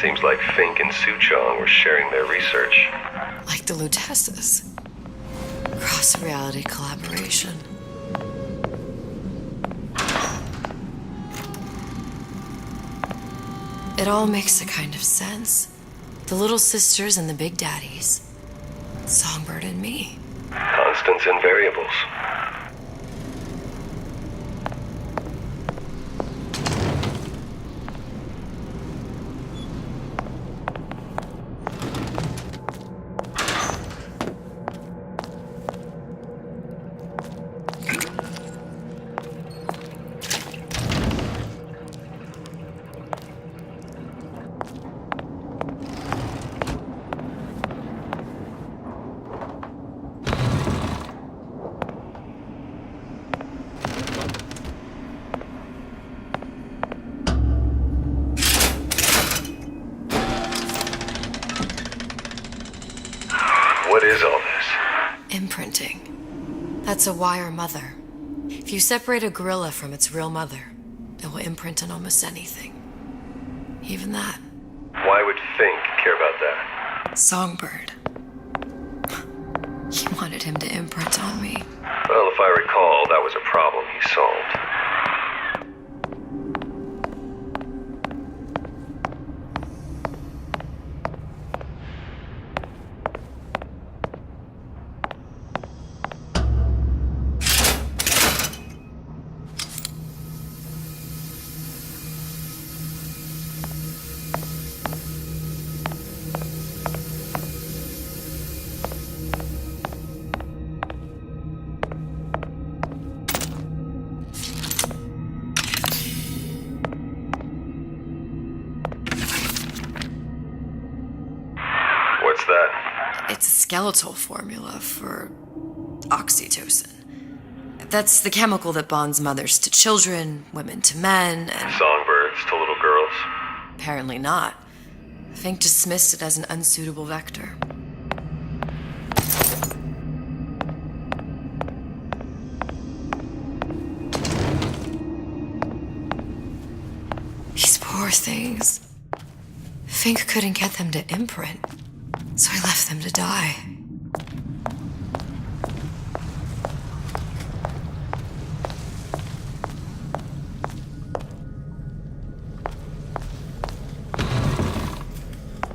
Seems like Fink and Suchong were sharing their research. Like the Lutesses. Cross-reality collaboration. It all makes a kind of sense. The little sisters and the big daddies. Songbird and me. Constants and variables. What is all this? Imprinting. That's a wire mother. If you separate a gorilla from its real mother, it will imprint on almost anything. Even that. Why would Fink care about that? Songbird. He wanted him to imprint on me. Well, if I recall, that was a problem he solved. What's that? It's a skeletal formula for oxytocin. That's the chemical that bonds mothers to children, women to men, and... Songbirds to little girls? Apparently not. Fink dismissed it as an unsuitable vector. These poor things. Fink couldn't get them to imprint, so I left them to die.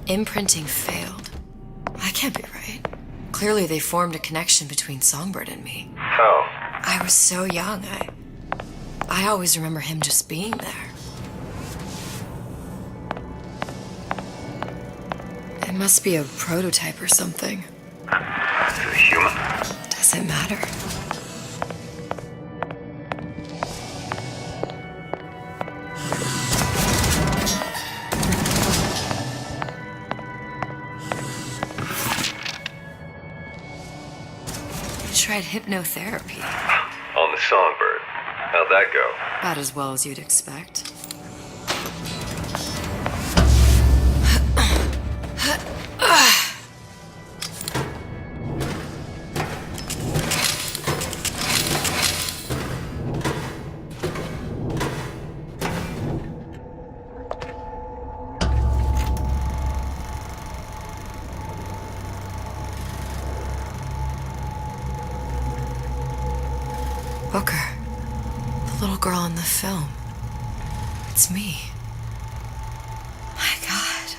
Imprinting failed. That can't be right. Clearly they formed a connection between Songbird and me. How? I was so young, I always remember him just being there. It must be a prototype or something. Is it human? Does it matter? I tried hypnotherapy. On the Songbird. How'd that go? About as well as you'd expect. Booker, the little girl in the film. It's me. My God.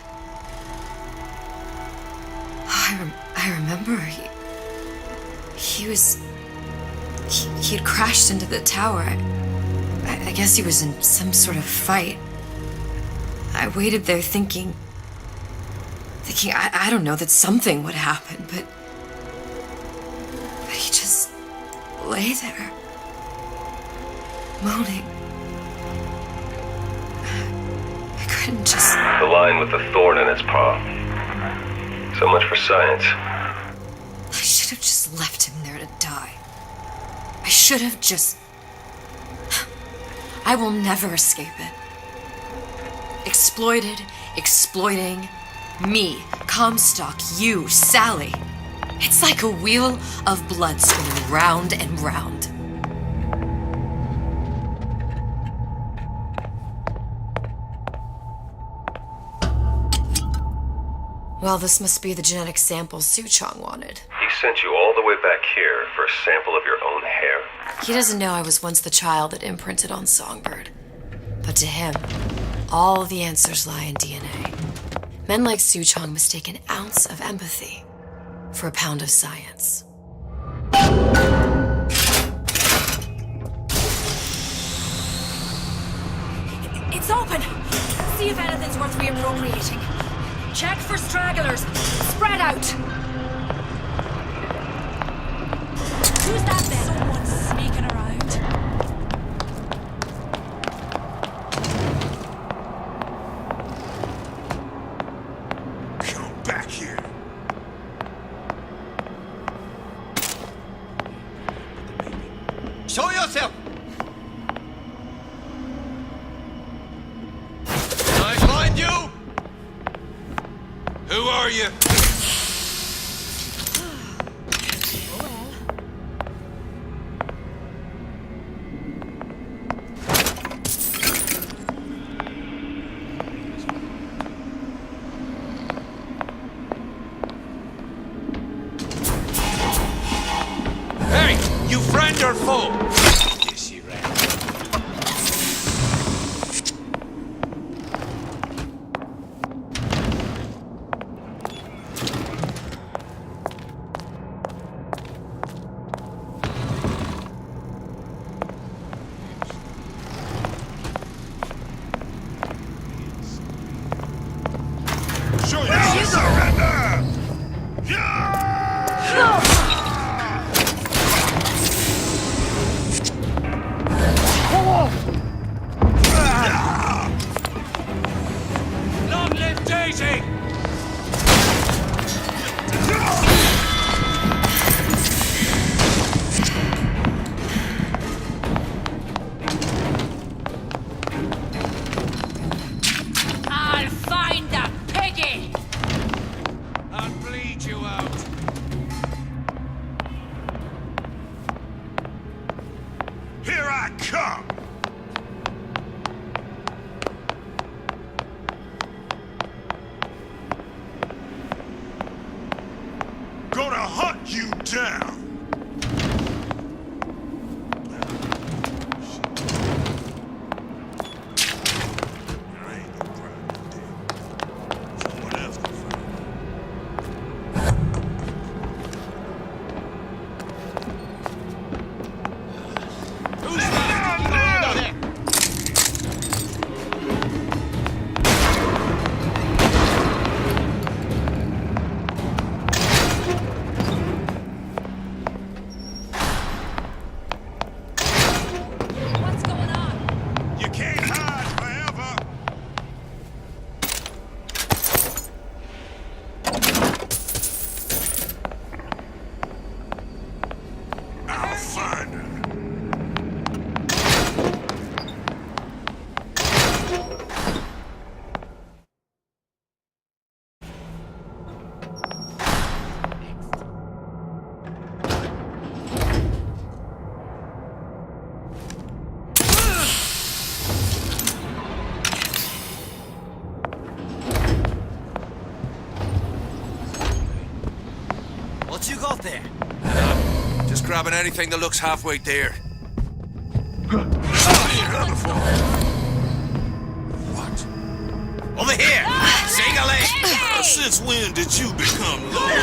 Oh, I remember he'd crashed into the tower. I guess he was in some sort of fight. I waited there thinking I don't know, that something would happen, but he just lay there. Moaning. I couldn't just... The line with the thorn in its paw. So much for science. I should have just left him there to die. I should have just... I will never escape it. Exploited, exploiting, me, Comstock, you, Sally. It's like a wheel of blood spinning round and round. Well, this must be the genetic sample Suchong wanted. He sent you all the way back here for a sample of your own hair? He doesn't know I was once the child that imprinted on Songbird. But to him, all the answers lie in DNA. Men like Suchong mistake an ounce of empathy for a pound of science. It's open! See if anything's worth reappropriating. Check for stragglers. Spread out! Who's that then? Someone's sneaking around. Come back here. Show yourself! I find you! Who are you? Hey, you friend or foe? Yes, you ran. Show yourself! Surrender! Long live Daisy! I'll find that piggy! I'll bleed you out. Here I come! Gonna hunt you down! I ain't no problem with that. Someone else can find me. Who's that? What's going on? You can't hide forever! I'll find her. What you got there? Just grabbing anything that looks halfway there. Seen her before. What? Over here! Sing-a-ling! Since when did you become Lord?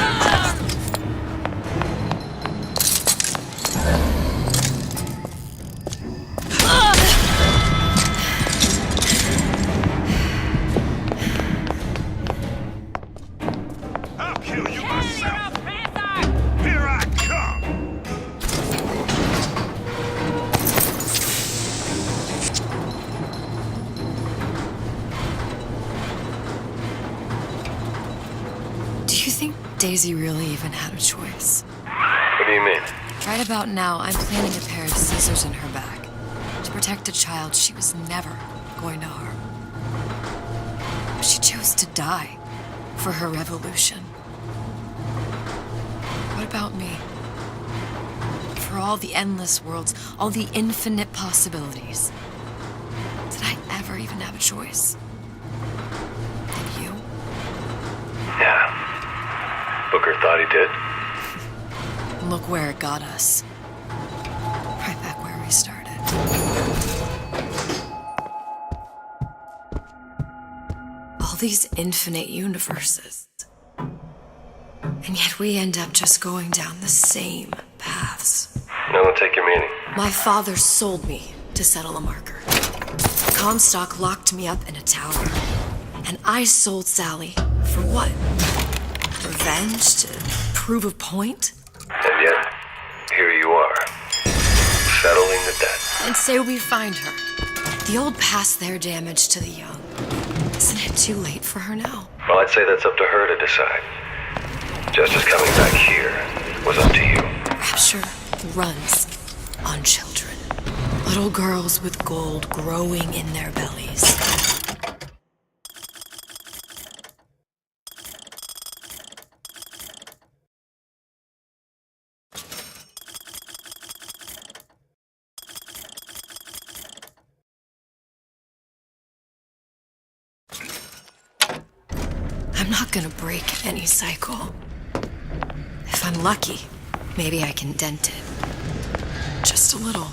I'll kill you myself. Here I come. Do you think Daisy really even had a choice? What do you mean? Right about now, I'm planting a pair of scissors in her back to protect a child she was never going to harm. But she chose to die for her revolution. What about me? For all the endless worlds, all the infinite possibilities. Did I ever even have a choice? Did you? Yeah. thought he did. Look where it got us. Right back where we started. All these infinite universes. And yet we end up just going down the same paths. No, don't take your meaning. My father sold me to settle a marker. Comstock locked me up in a tower. And I sold Sally for what? Revenge? To prove a point? And yet, here you are, settling the debt. And say we find her. The old pass their damage to the young. Isn't it too late for her now? Well, I'd say that's up to her to decide. Justice coming back here was up to you. Rapture runs on children. Little girls with gold growing in their bellies. I'm not gonna break any cycle. If I'm lucky, maybe I can dent it. Just a little.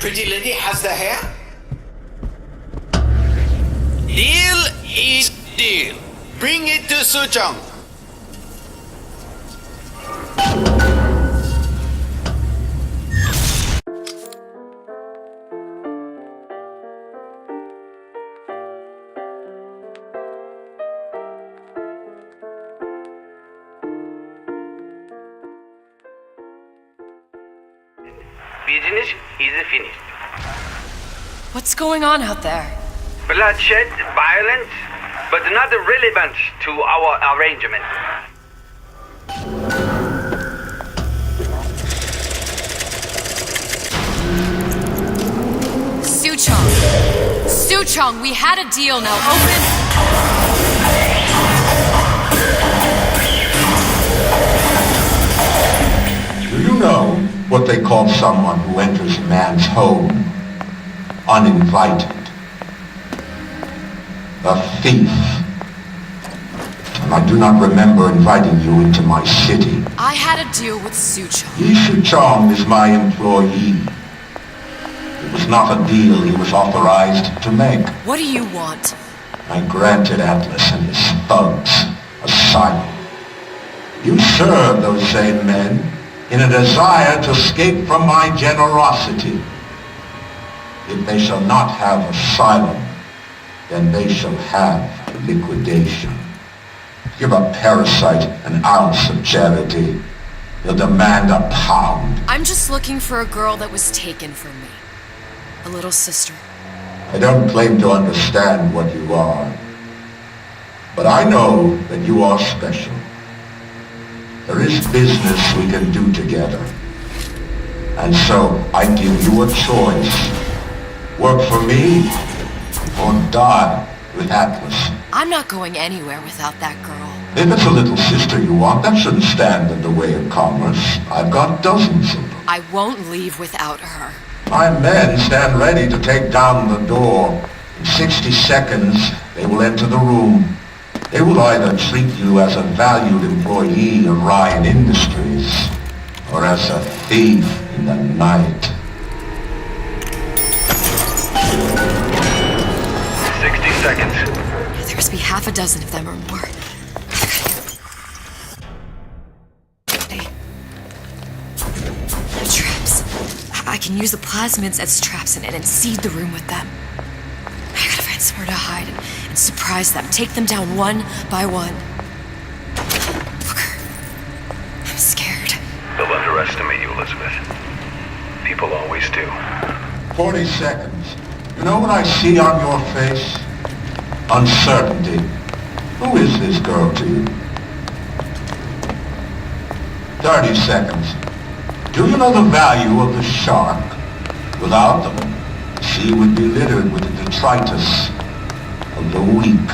Pretty lady has the hair? Deal is deal. Bring it to Suchong. Business is finished. What's going on out there? Bloodshed, violence, but not relevant to our arrangement. Suchong, we had a deal, now open. Do you know what they call someone who enters man's home uninvited? A thief. And I do not remember inviting you into my city. I had a deal with Suchong. Yi Chong is my employee. It was not a deal he was authorized to make. What do you want? I granted Atlas and his thugs asylum. You serve those same men in a desire to escape from my generosity. If they shall not have asylum, then they shall have liquidation. Give a parasite an ounce of charity, he'll demand a pound. I'm just looking for a girl that was taken from me. A little sister. I don't claim to understand what you are, but I know that you are special. There is business we can do together. And so I give you a choice. Work for me, or die with Atlas. I'm not going anywhere without that girl. If it's a little sister you want, that shouldn't stand in the way of commerce. I've got dozens of them. I won't leave without her. My men stand ready to take down the door. In 60 seconds, they will enter the room. They will either treat you as a valued employee of Ryan Industries, or as a thief in the night. 60 seconds. There must be half a dozen of them or more. Hey. The traps. I can use the plasmids as traps in it and seed the room with them. I gotta find somewhere to hide and surprise them, take them down one by one. Booker, I'm scared. They'll underestimate you, Elizabeth. People always do. 40 seconds. You know what I see on your face? Uncertainty. Who is this girl to you? 30 seconds. Do you know the value of the shark? Without them, the sea would be littered with the detritus of the weak.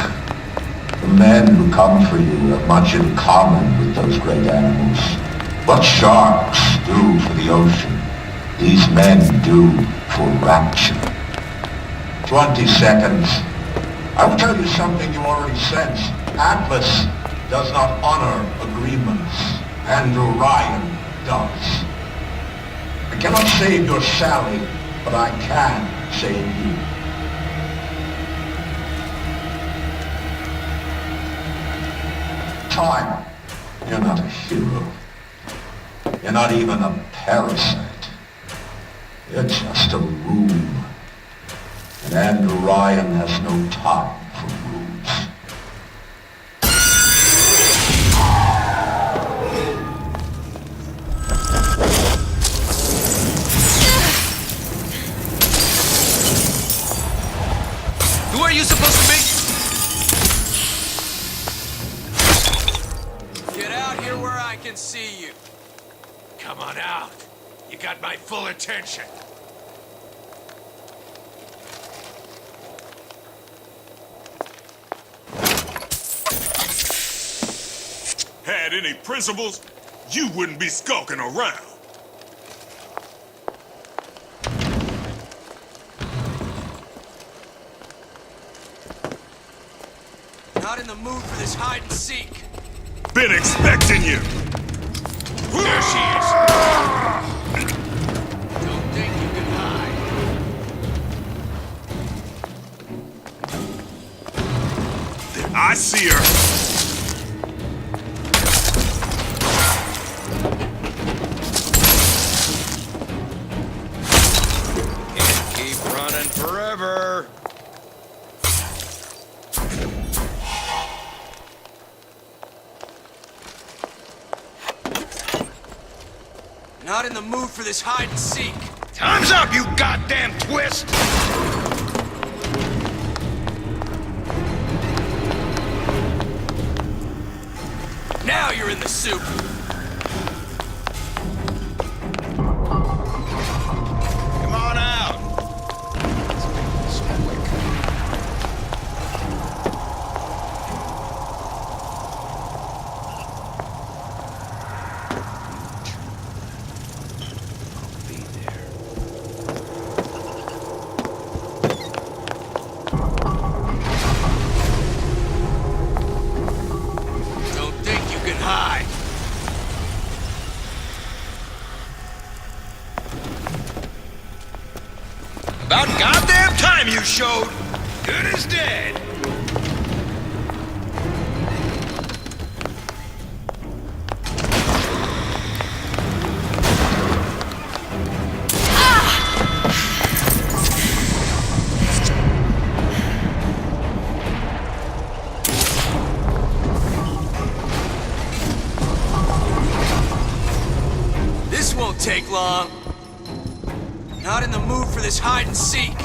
The men who come for you have much in common with those great animals. What sharks do for the ocean, these men do for rapture. 20 seconds. I will tell you something you already sense. Atlas does not honor agreements. Andrew Ryan does. I cannot save your Sally, but I can save you. Time. You're not a hero. You're not even a parasite. You're just a room. And Andrew Ryan has no time for rooms. Who are you supposed to be? Get out here where I can see you. Come on out. You got my full attention. Had any principles, you wouldn't be skulking around. Not in the mood for this hide and seek. Been expecting you. There she is. Don't think you can hide. There, I see her. Can't keep running forever. Not in the mood for this hide and seek. Time's up, you goddamn twist! Now you're in the soup. Come on out. Don't think you can hide. About goddamn time you showed. Good as dead. This won't take long. Not in the mood for this hide and seek.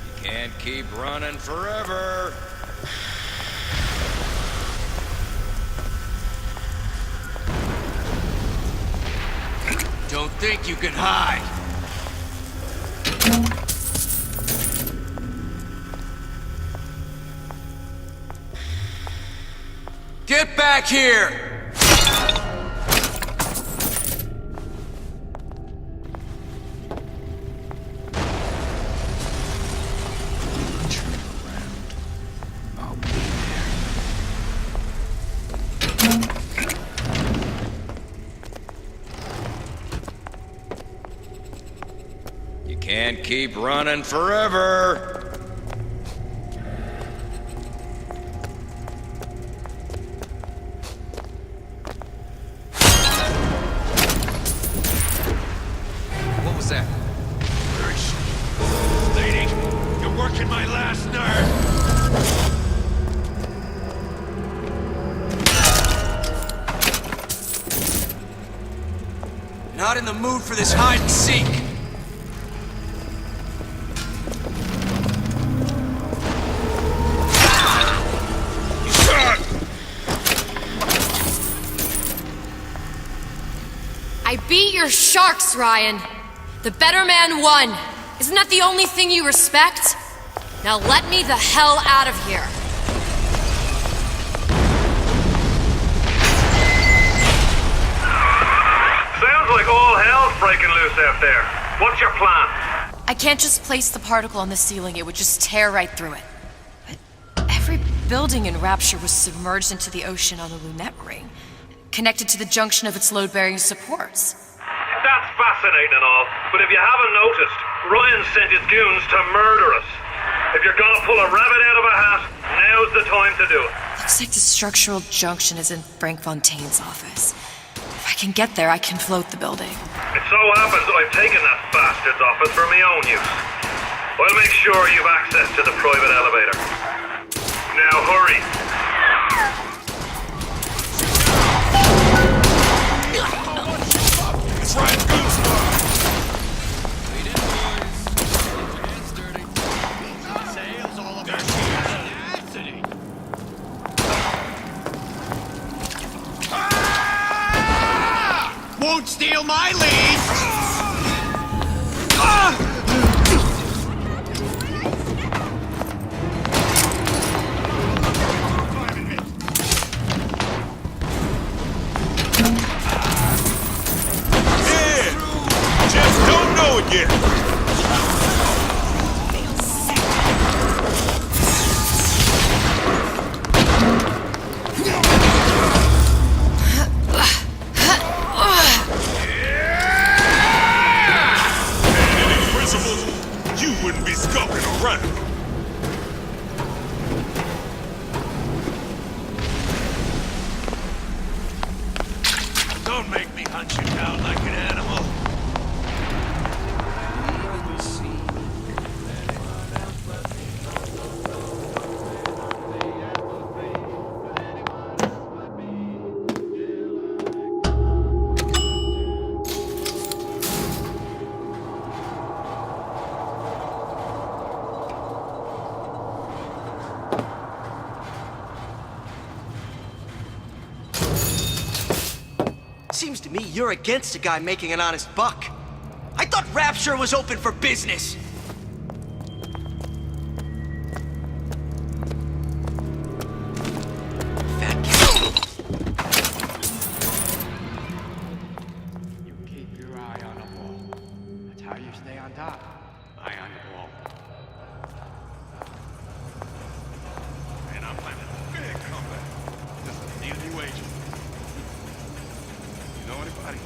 You can't keep running forever. Don't think you can hide. Get back here! You can't keep running forever. working my last nerve. Not in the mood for this hide and seek. I beat your sharks, Ryan. The better man won. Isn't that the only thing you respect? Now let me the hell out of here. Sounds like all hell's breaking loose out there. What's your plan? I can't just place the particle on the ceiling, it would just tear right through it. But every building in Rapture was submerged into the ocean on the Lunette ring, connected to the junction of its load-bearing supports. That's fascinating and all, but if you haven't noticed, Ryan sent his goons to murder us. If you're gonna pull a rabbit out of a hat, now's the time to do it. Looks like the structural junction is in Frank Fontaine's office. If I can get there, I can float the building. It so happens I've taken that bastard's office for my own use. I'll make sure you've access to the private elevator. Now hurry. It's Ryan's goose. Won't steal my lead! Yeah! Just don't know it yet. You wouldn't be skulking around. Don't make me hunt you down like an animal. Seems to me you're against a guy making an honest buck. I thought Rapture was open for business. Fat cat. You keep your eye on the ball. That's how you stay on top. Eye on the ball. And I'm planning a big comeback. Just need a new agent. You know anybody?